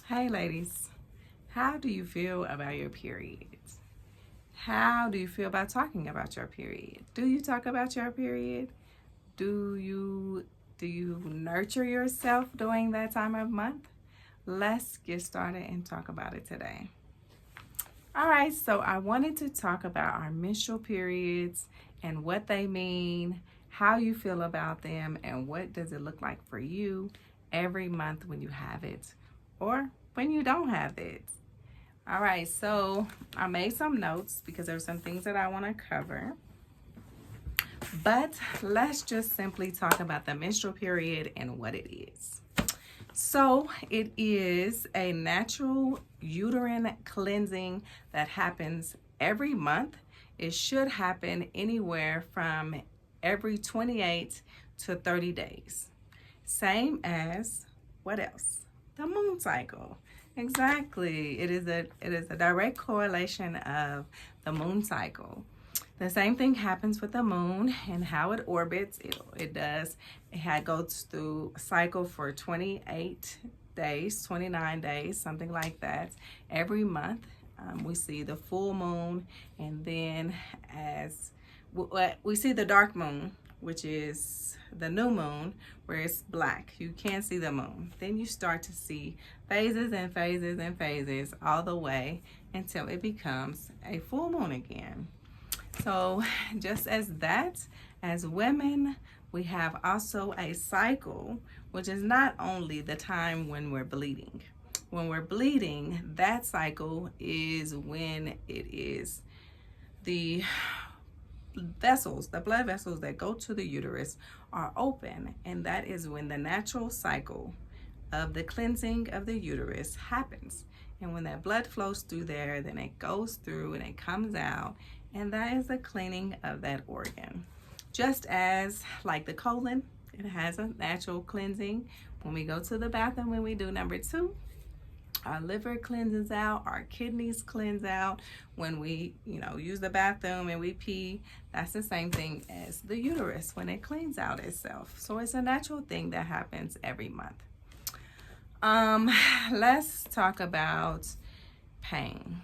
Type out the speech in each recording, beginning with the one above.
Hey ladies, how do you feel about your period? How do you feel about talking about your period? Do you talk about your period? Do you nurture yourself during that time of month? Let's get started and talk about it today. All right, so I wanted to talk about our menstrual periods and what they mean, how you feel about them, and what does it look like for you every month when you have it or when you don't have it. All right, so I made some notes because there's some things that I want to cover. But let's just simply talk about the menstrual period and what it is. So it is a natural uterine cleansing that happens every month. It should happen anywhere from every 28 to 30 days. Same as what else? The moon cycle. Exactly. It is a direct correlation of the moon cycle. The same thing happens with the moon and how it orbits. It goes through a cycle for 28 days, 29 days, something like that. Every month, we see the full moon, and then as we see the dark moon, which is the new moon, where it's black. You can't see the moon. Then you start to see phases and phases and phases all the way until it becomes a full moon again. So just as that, as women, we have also a cycle, which is not only the time when we're bleeding. When we're bleeding, that cycle is when it is the blood vessels that go to the uterus are open, and that is when the natural cycle of the cleansing of the uterus happens. And when that blood flows through there, then it goes through and it comes out, and that is the cleaning of that organ. Just as like the colon, it has a natural cleansing. When we go to the bathroom, when we do number 2, our liver cleanses out, our kidneys cleanse out. When we, use the bathroom and we pee, that's the same thing as the uterus when it cleans out itself. So it's a natural thing that happens every month. Let's talk about pain.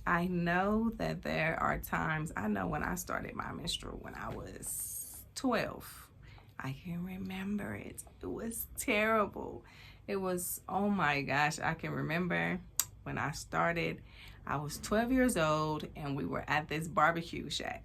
I know that there are times, I know when I started my menstrual when I was 12, I can remember it. It was terrible. It was, oh my gosh, I can remember when I started, I was 12 years old and we were at this barbecue shack.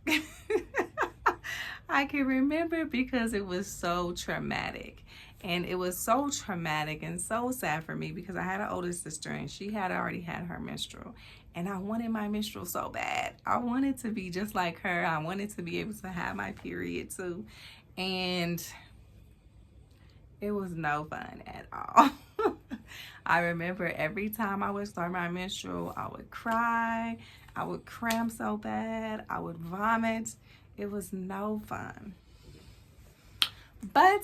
I can remember because it was so traumatic. And it was so traumatic and so sad for me because I had an older sister and she had already had her menstrual. And I wanted my menstrual so bad. I wanted to be just like her. I wanted to be able to have my period too. And it was no fun at all. I remember every time I would start my menstrual, I would cry. I would cramp so bad. I would vomit. It was no fun. But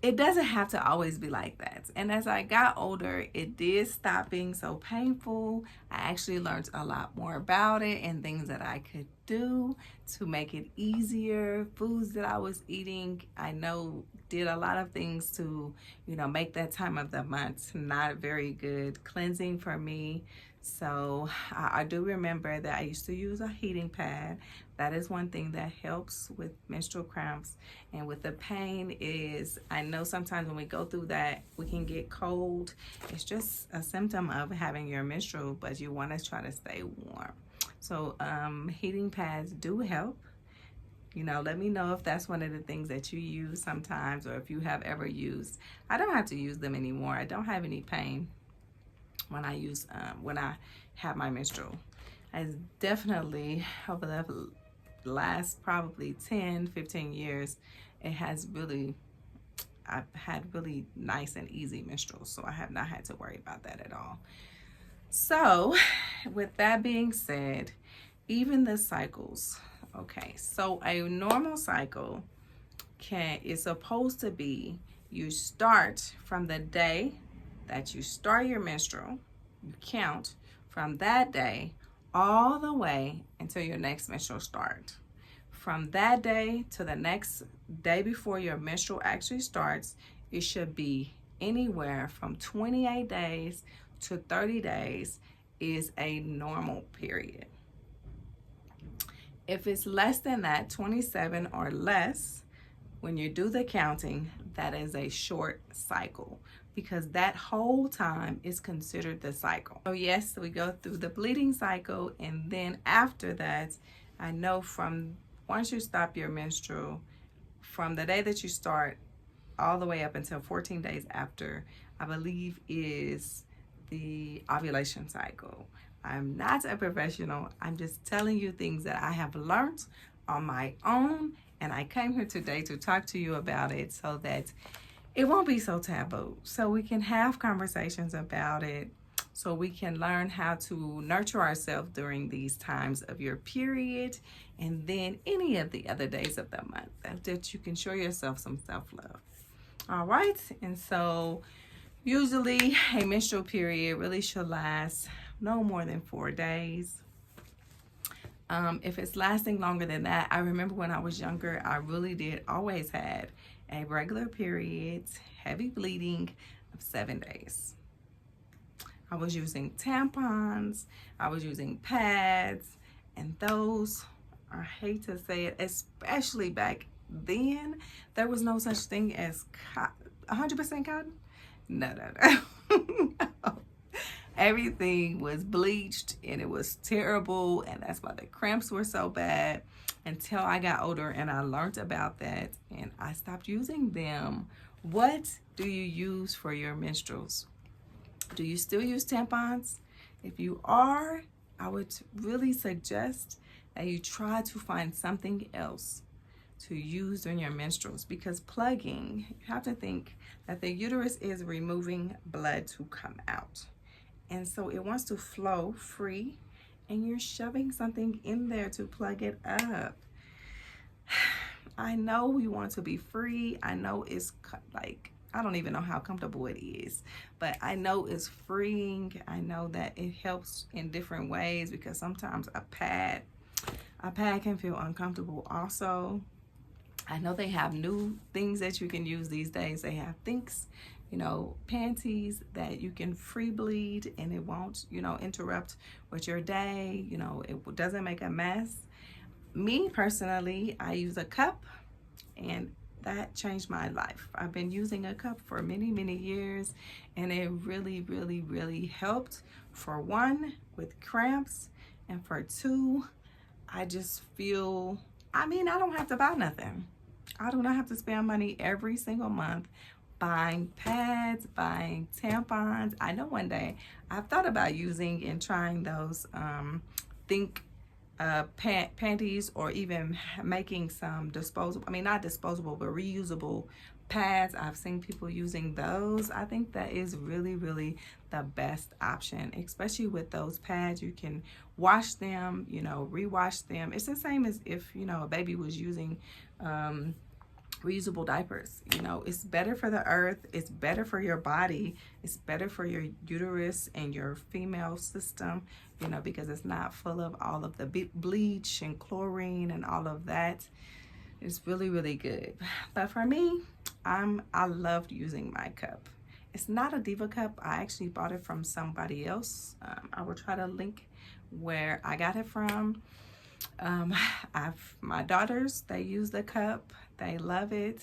it doesn't have to always be like that. And as I got older, it did stop being so painful. I actually learned a lot more about it and things that I could do to make it easier. Foods that I was eating, I know did a lot of things to, make that time of the month not very good cleansing for me. So I do remember that I used to use a heating pad. That is one thing that helps with menstrual cramps. And with the pain is, I know sometimes when we go through that, we can get cold. It's just a symptom of having your menstrual, but you want to try to stay warm. So heating pads do help. Let me know if that's one of the things that you use sometimes or if you have ever used. I don't have to use them anymore. I don't have any pain when I have my menstrual. I definitely, over the last probably 10-15 years, I've had really nice and easy menstruals, so I have not had to worry about that at all. So with that being said, even the cycles, okay, so a normal cycle is supposed to be, you start from the day that you start your menstrual, you count from that day all the way until your next menstrual starts. From that day to the next day before your menstrual actually starts, it should be anywhere from 28 days to 30 days is a normal period. If it's less than that, 27 or less, when you do the counting, that is a short cycle, because that whole time is considered the cycle. So yes, we go through the bleeding cycle, and then after that, I know from once you stop your menstrual, from the day that you start all the way up until 14 days after, I believe, is the ovulation cycle. I'm not a professional. I'm just telling you things that I have learned on my own, and I came here today to talk to you about it so that it won't be so taboo, so we can have conversations about it, so we can learn how to nurture ourselves during these times of your period, and then any of the other days of the month, that you can show yourself some self-love. All right, and so usually a menstrual period really should last no more than 4 days. If it's lasting longer than that, I remember when I was younger, I really did always had a regular period, heavy bleeding of 7 days. I was using tampons, I was using pads, and those, I hate to say it, especially back then, there was no such thing as 100% cotton. No. No. Everything was bleached, and it was terrible, and that's why the cramps were so bad, until I got older and I learned about that and I stopped using them. What do you use for your menstruals? Do you still use tampons? If you are, I would really suggest that you try to find something else to use during your menstruals, because plugging, you have to think that the uterus is removing blood to come out. And so it wants to flow free, and you're shoving something in there to plug it up. I know we want to be free. I know it's like, I don't even know how comfortable it is, but I know it's freeing. I know that it helps in different ways, because sometimes a pad can feel uncomfortable also. I know they have new things that you can use these days. They have things, panties that you can free bleed, and it won't, interrupt with your day. It doesn't make a mess. Me personally, I use a cup, and that changed my life. I've been using a cup for many, many years, and it really, really, really helped. For one, with cramps, and for two, I just feel, I don't have to buy nothing. I do not have to spend money every single month buying pads, buying tampons. I know one day I've thought about using and trying those panties, or even making some disposable, not disposable, but reusable pads. I've seen people using those. I think that is really, really the best option, especially with those pads. You can wash them, rewash them. It's the same as if, a baby was using reusable diapers. It's better for the earth, it's better for your body, it's better for your uterus and your female system, because it's not full of all of the bleach and chlorine and all of that. It's really, really good. But for me, I loved using my cup. It's not a Diva cup. I actually bought it from somebody else. I will try to link where I got it from. My daughters, they use the cup. They love it.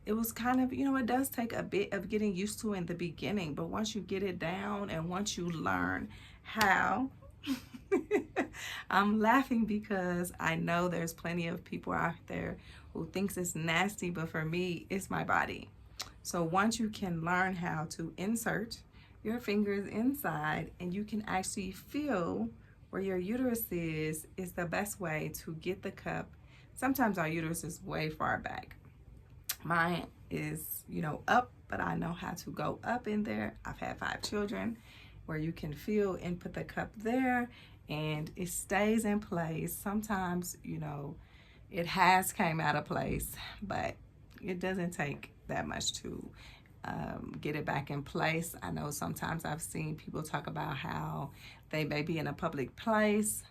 It was kind of, it does take a bit of getting used to in the beginning, but once you get it down and once you learn how, I'm laughing because I know there's plenty of people out there who thinks it's nasty, but for me, it's my body. So once you can learn how to insert your fingers inside, and you can actually feel where your uterus is the best way to get the cup. Sometimes our uterus is way far back. Mine is, up, but I know how to go up in there. I've had 5 children, where you can feel and put the cup there, and it stays in place. Sometimes, it has came out of place, but it doesn't take that much to get it back in place. I know sometimes I've seen people talk about how they may be in a public place.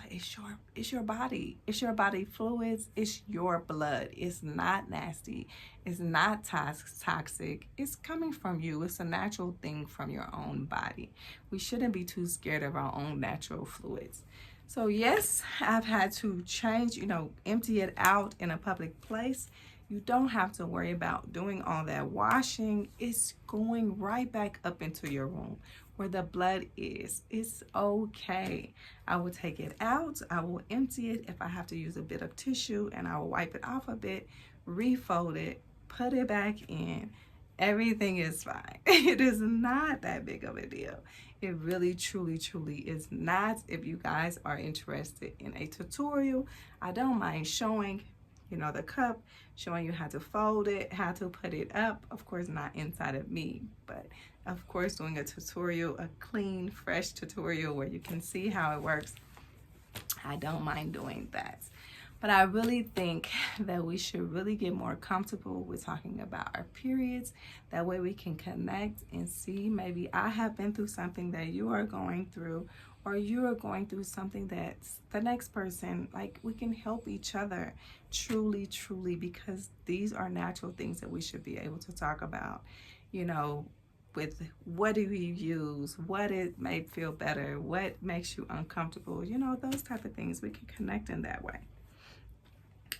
but it's your body. It's your body fluids. It's your blood. It's not nasty. It's not toxic. It's coming from you. It's a natural thing from your own body. We shouldn't be too scared of our own natural fluids. So yes, I've had to change, empty it out in a public place. You don't have to worry about doing all that washing. It's going right back up into your womb where the blood is. It's okay. I will take it out. I will empty it. If I have to use a bit of tissue, and I will wipe it off a bit, refold it, put it back in. Everything is fine. It is not that big of a deal. It really, truly, truly is not. If you guys are interested in a tutorial, I don't mind showing the cup, showing you how to fold it, how to put it up. Of course, not inside of me, but of course, doing a tutorial, a clean, fresh tutorial where you can see how it works. I don't mind doing that. But I really think that we should really get more comfortable with talking about our periods. That way we can connect and see, maybe I have been through something that you are going through, or you are going through something that's the next person. Like, we can help each other truly, truly, because these are natural things that we should be able to talk about, with what do you use, what it may feel better, what makes you uncomfortable, those type of things. We can connect in that way.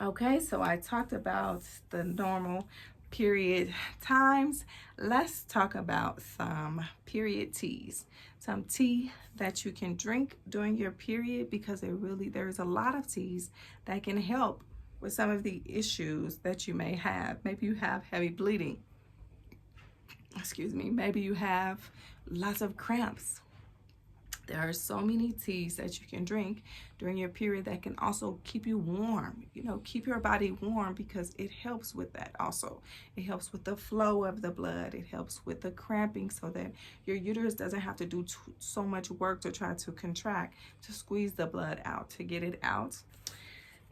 Okay, so I talked about the normal period times. Let's talk about some period teas. Some tea that you can drink during your period, because there's a lot of teas that can help with some of the issues that you may have. Maybe you have heavy bleeding. Excuse me. Maybe you have lots of cramps. There are so many teas that you can drink during your period that can also keep you warm, keep your body warm, because it helps with that also. It helps with the flow of the blood. It helps with the cramping, so that your uterus doesn't have to do so much work to try to contract, to squeeze the blood out, to get it out.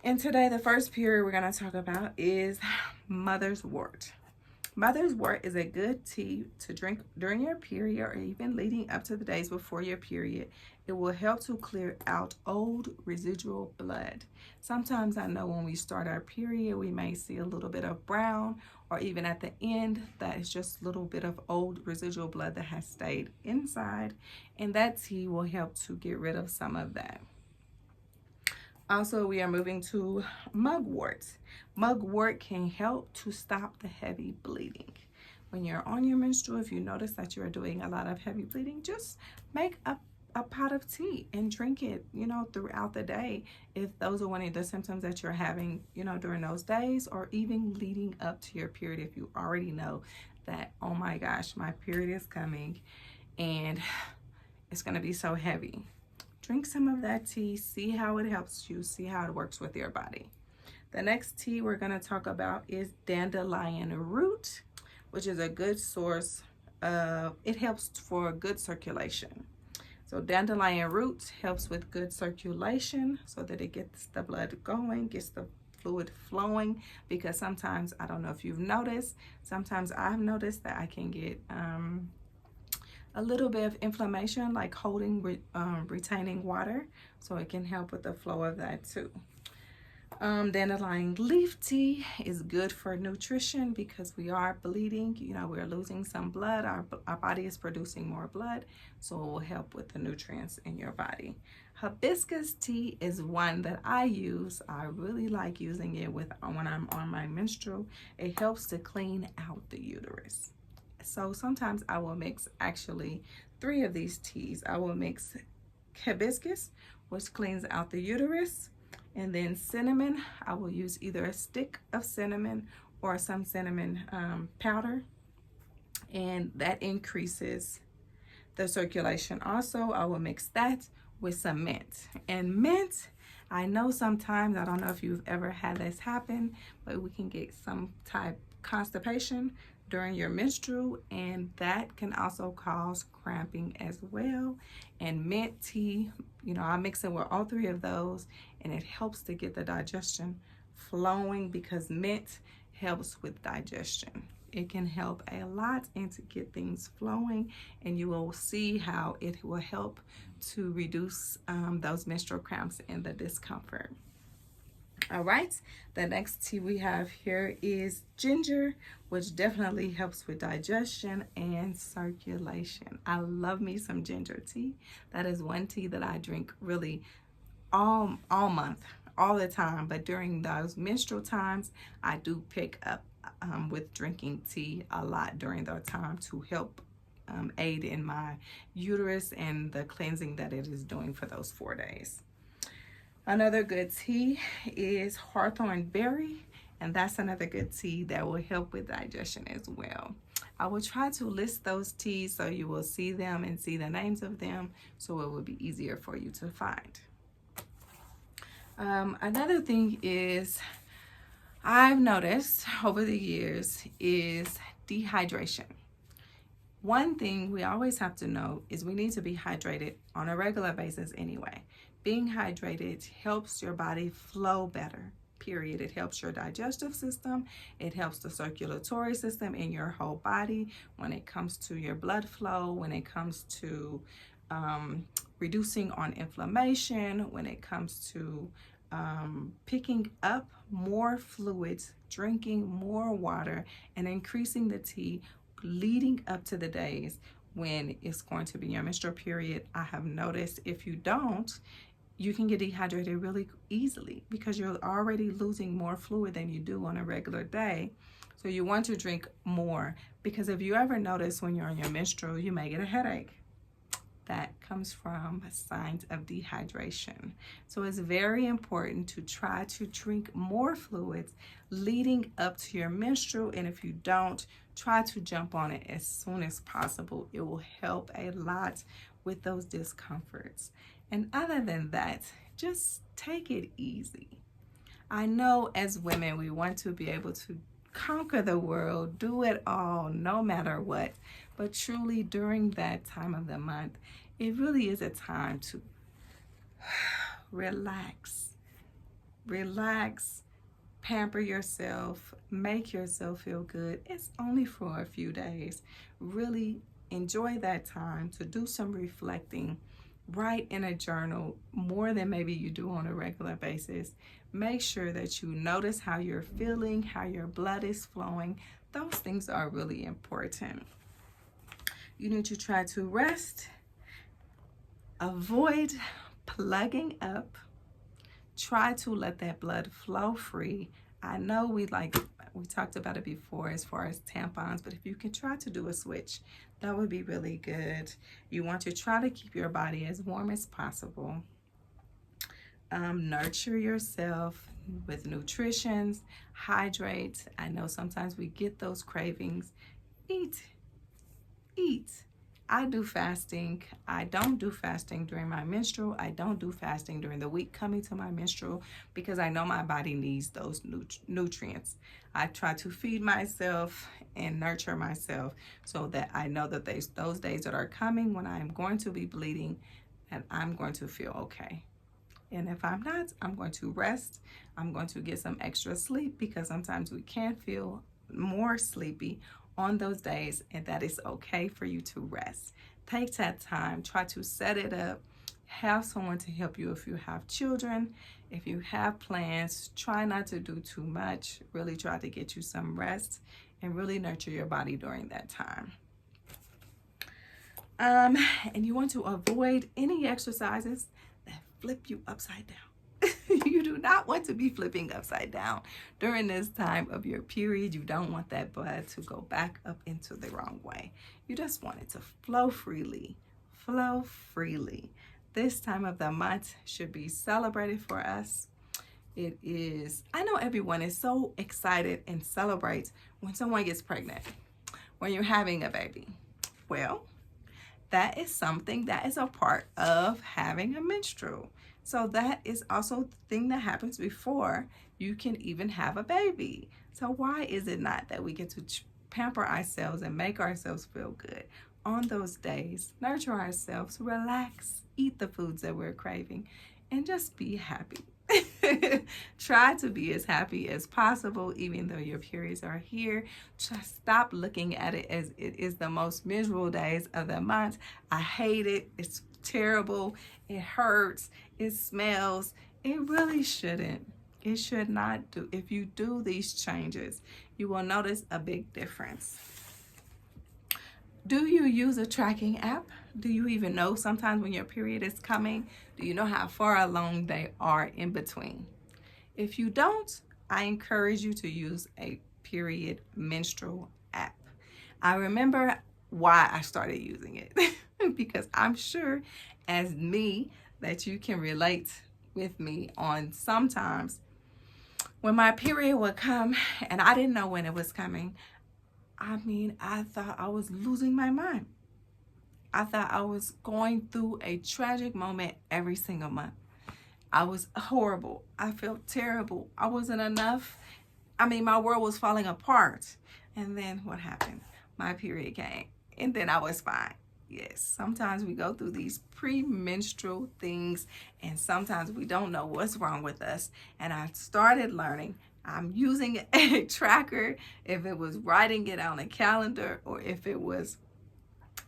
And today, the first period we're going to talk about is mother's wort. Mother's wort is a good tea to drink during your period, or even leading up to the days before your period. It will help to clear out old residual blood. Sometimes I know when we start our period, we may see a little bit of brown, or even at the end, that is just a little bit of old residual blood that has stayed inside. And that tea will help to get rid of some of that. Also, we are moving to mugwort. Mugwort can help to stop the heavy bleeding. When you're on your menstrual, if you notice that you're doing a lot of heavy bleeding, just make a pot of tea and drink it, throughout the day. If those are one of the symptoms that you're having, during those days, or even leading up to your period, if you already know that, oh my gosh, my period is coming and it's going to be so heavy. Drink some of that tea, see how it helps you, see how it works with your body. The next tea we're going to talk about is dandelion root, which is a good source of, it helps for good circulation. So dandelion root helps with good circulation, so that it gets the blood going, gets the fluid flowing, because sometimes, I don't know if you've noticed, sometimes I've noticed that I can get a little bit of inflammation, like retaining water, so it can help with the flow of that too. Dandelion leaf tea is good for nutrition, because we are bleeding, we're losing some blood, our body is producing more blood, so it will help with the nutrients in your body. Hibiscus tea is one that I use. I really like using it when I'm on my menstrual. It helps to clean out the uterus. So sometimes I will mix actually 3 of these teas. I will mix hibiscus, which cleans out the uterus, and then cinnamon. I will use either a stick of cinnamon or some cinnamon powder, and that increases the circulation. Also, I will mix that with some mint. And mint, I know sometimes, I don't know if you've ever had this happen, but we can get some type constipation during your menstrual, and that can also cause cramping as well. And mint tea, I mix it with all 3 of those, and it helps to get the digestion flowing, because mint helps with digestion. It can help a lot and to get things flowing, and you will see how it will help to reduce those menstrual cramps and the discomfort. All right, the next tea we have here is ginger, which definitely helps with digestion and circulation. I love me some ginger tea. That is one tea that I drink really all month, all the time. But during those menstrual times, I do pick up with drinking tea a lot during that time to help aid in my uterus and the cleansing that it is doing for those 4 days. Another good tea is hawthorn berry, and that's another good tea that will help with digestion as well. I will try to list those teas so you will see them and see the names of them, so it will be easier for you to find. Another thing is I've noticed over the years is dehydration. One thing we always have to know is we need to be hydrated on a regular basis anyway. Being hydrated helps your body flow better, period. It helps your digestive system. It helps the circulatory system in your whole body when it comes to your blood flow, when it comes to reducing on inflammation, when it comes to picking up more fluids, drinking more water, and increasing the tea leading up to the days when it's going to be your menstrual period. I have noticed if you don't, you can get dehydrated really easily because you're already losing more fluid than you do on a regular day. So you want to drink more, because if you ever notice when you're on your menstrual, you may get a headache. That comes from signs of dehydration. So it's very important to try to drink more fluids leading up to your menstrual. And if you don't, try to jump on it as soon as possible. It will help a lot with those discomforts. And other than that, just take it easy. I know as women, we want to be able to conquer the world, do it all, no matter what. But truly, during that time of the month, it really is a time to relax, pamper yourself, make yourself feel good. It's only for a few days. Really enjoy that time to do some reflecting. Write in a journal more than maybe you do on a regular basis. Make sure that you notice how you're feeling, how your blood is flowing. Those things are really important. You need to try to rest, avoid plugging up, try to let that blood flow free. I know we talked about it before as far as tampons, but if you can try to do a switch, that would be really good. You want to try to keep your body as warm as possible. Nurture yourself with nutrition, hydrate. I know sometimes we get those cravings. Eat. I do fasting. I don't do fasting during my menstrual. I don't do fasting during the week coming to my menstrual because I know my body needs those nutrients. I try to feed myself and nurture myself so that I know that those days that are coming when I am going to be bleeding, and I'm going to feel okay. And if I'm not, I'm going to rest. I'm going to get some extra sleep because sometimes we can feel more sleepy on those days, and that is okay for you to rest. Take that time, try to set it up, have someone to help you if you have children. If you have plans, try not to do too much. Really try to get you some rest and really nurture your body during that time. And you want to avoid any exercises that flip you upside down. You do not want to be flipping upside down during this time of your period. You don't want that blood to go back up into the wrong way. You just want it to flow freely. This time of the month should be celebrated for us. It is, I know everyone is so excited and celebrates when someone gets pregnant, when you're having a baby. Well, that is something that is a part of having a menstrual. So that is also the thing that happens before you can even have a baby. So why is it not that we get to pamper ourselves and make ourselves feel good on those days, nurture ourselves, relax, eat the foods that we're craving, and just be happy? Try to be as happy as possible, even though your periods are here. Just stop looking at it as it is the most miserable days of the month. I hate it. It's terrible. It hurts. It smells. It really shouldn't. It should not do. If you do these changes, you will notice a big difference. Do you use a tracking app? Do you even know sometimes when your period is coming? Do you know how far along they are in between? If you don't, I encourage you to use a period menstrual app. I remember why I started using it because I'm sure as me that you can relate with me on sometimes when my period would come and I didn't know when it was coming. I mean, I thought I was losing my mind. I thought I was going through a tragic moment every single month. I was horrible. I felt terrible. I wasn't enough. I mean, my world was falling apart. And then what happened? My period came. And then I was fine. Yes, sometimes we go through these premenstrual things and sometimes we don't know what's wrong with us. And I started learning. I'm using a tracker, if it was writing it on a calendar or if it was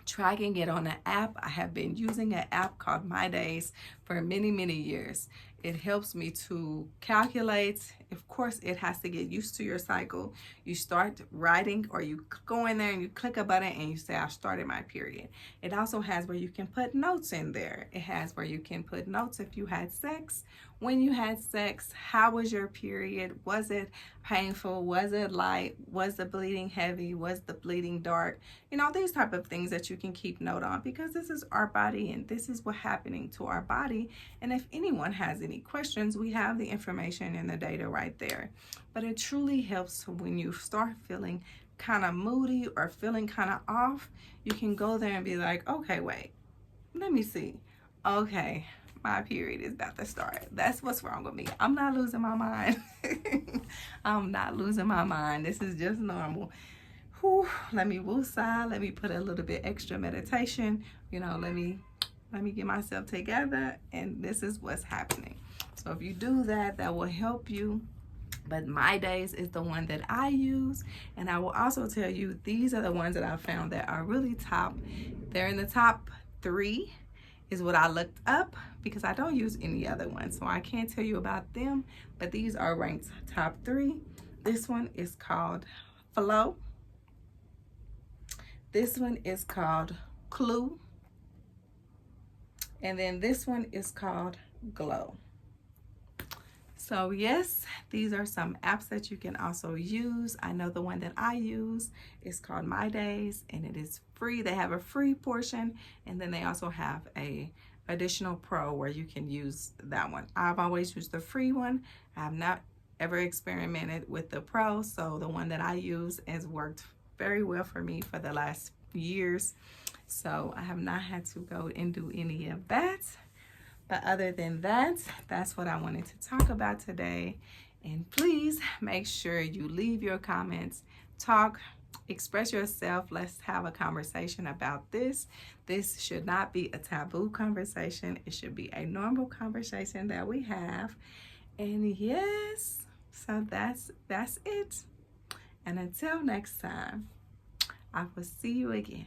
tracking it on an app. I have been using an app called My Days for many, many years. It helps me to calculate. Of course, it has to get used to your cycle. You start writing or you go in there and you click a button and you say, I've started my period. It also has where you can put notes in there. It has where you can put notes if you had sex, when you had sex, how was your period? Was it painful? Was it light? Was the bleeding heavy? Was the bleeding dark? You know, these type of things that you can keep note on because this is our body and this is what's happening to our body. And if anyone has any questions, we have the information and the data right there. But it truly helps when you start feeling kind of moody or feeling kind of off. You can go there and be like, okay, wait, let me see. Okay, my period is about to start. That's what's wrong with me. I'm not losing my mind. I'm not losing my mind. This is just normal. Whew, let me woosah. Let me put a little bit extra meditation. You know, let me get myself together. And this is what's happening. So if you do that, that will help you. But My Days is the one that I use. And I will also tell you, these are the ones that I found that are really top. They're in the top 3 is what I looked up because I don't use any other ones. So I can't tell you about them, but these are ranked top 3. This one is called Flow. This one is called Clue. And then this one is called Glow. So yes, these are some apps that you can also use. I know the one that I use is called My Days and it is free. They have a free portion and then they also have a additional pro where you can use that one. I've always used the free one. I have not ever experimented with the pro, so the one that I use has worked very well for me for the last years. So I have not had to go and do any of that. But other than that, that's what I wanted to talk about today. And please make sure you leave your comments, talk, express yourself. Let's have a conversation about this. This should not be a taboo conversation. It should be a normal conversation that we have. And yes, so that's it. And until next time, I will see you again.